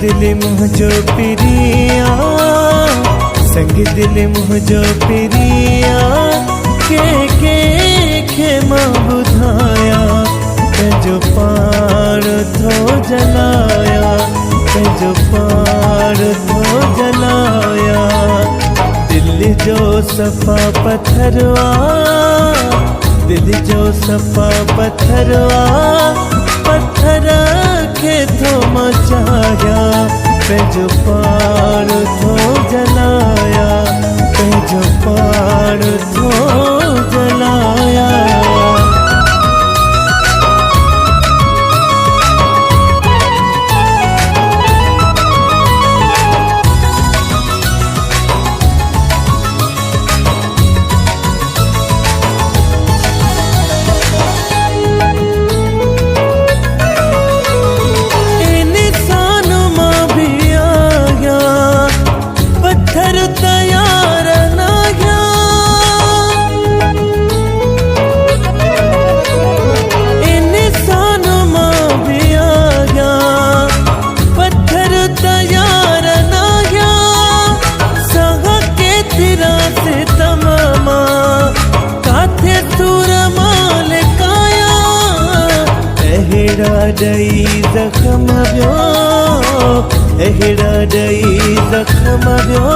दिल मुझो पिरिया, संग दिल मुझो पिरिया, के मां बुधाया, पंहिंजो पाण थो जलाया, पंहिंजो पाण थो जलाया। दिल जो सफ़ा पत्थरवा, दिल जो सफ़ा पत्थरवा, पत्थर खे थो मचाया, पंहिंजो पाण थो जलाया, पंहिंजो पाण थो जलाया। दई जख्म वियो, अहिड़ा दई जख्म वियो,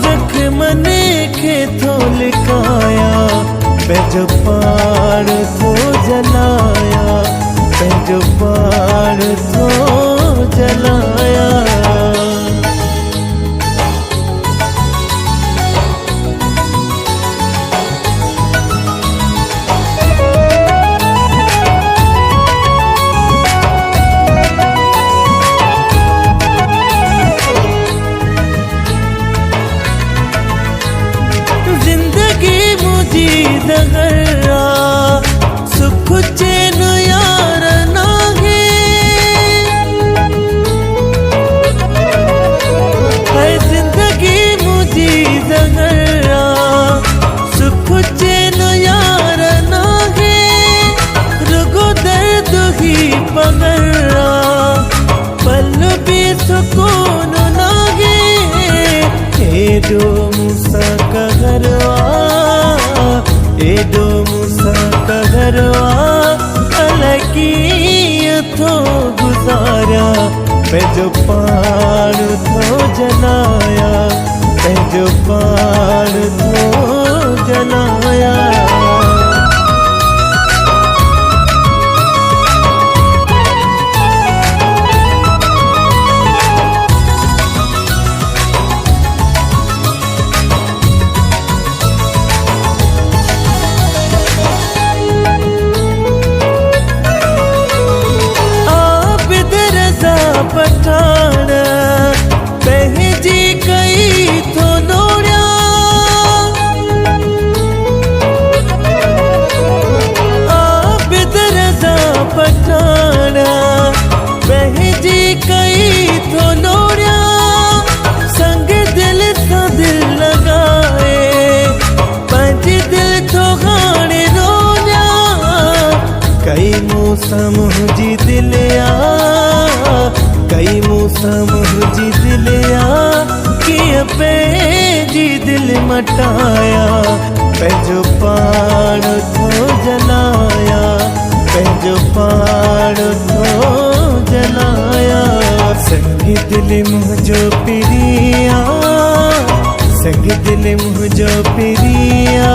जख्मने खे थो लिकाया, पंहिंजो पाण थो जलाया, पंहिंजो पाण थो जलाया। ज़हरा सुख चैन यार नागे, है जिंदगी मुझी ज़हरा सुख चैन यार नागे, रुगो दर्द ही पगरा, पल भी सुकून नागे, एडो मूसा कहरवा, एडो मूसा कहरवा, अलगी थो गुज़ारिया, पंहिंजो पाण थो जलाया, पंहिंजो पाण थो जलाया। पठान पंहिंजी कई थो नोड़िया, आबिद रज़ा पठान पंहिंजी कई थो नोड़िया, संग दिल सां दिल लॻाए, पंहिंजी दिल थो हाणे रोलिया, कई मूंसां मुंहिंजी दिलिया, कई मूंसां मुंहिंजी दिलिया, कीअं पंहिंजी दिल मटाया, पंहिंजो पाण थो जलाया, पंहिंजो पाण थो जलाया। संग दिल मुंहिंजो पिरिया, संग दिल मुंहिंजो पिरिया,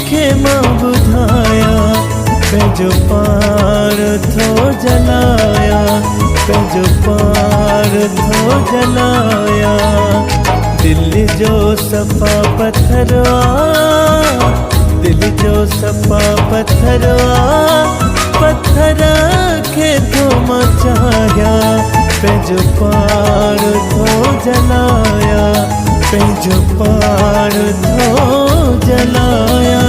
के मां बुधाया, पंहिंजो पाण थो जलाया, पंहिंजो पाण थो जलाया। दिल जो सफ़ा पत्थरवा, दिल जो सफ़ा पत्थरवा, पत्थर खे थो मचाया, पंहिंजो पाण थो जलाया, पंहिंजो पाण थो जलाया।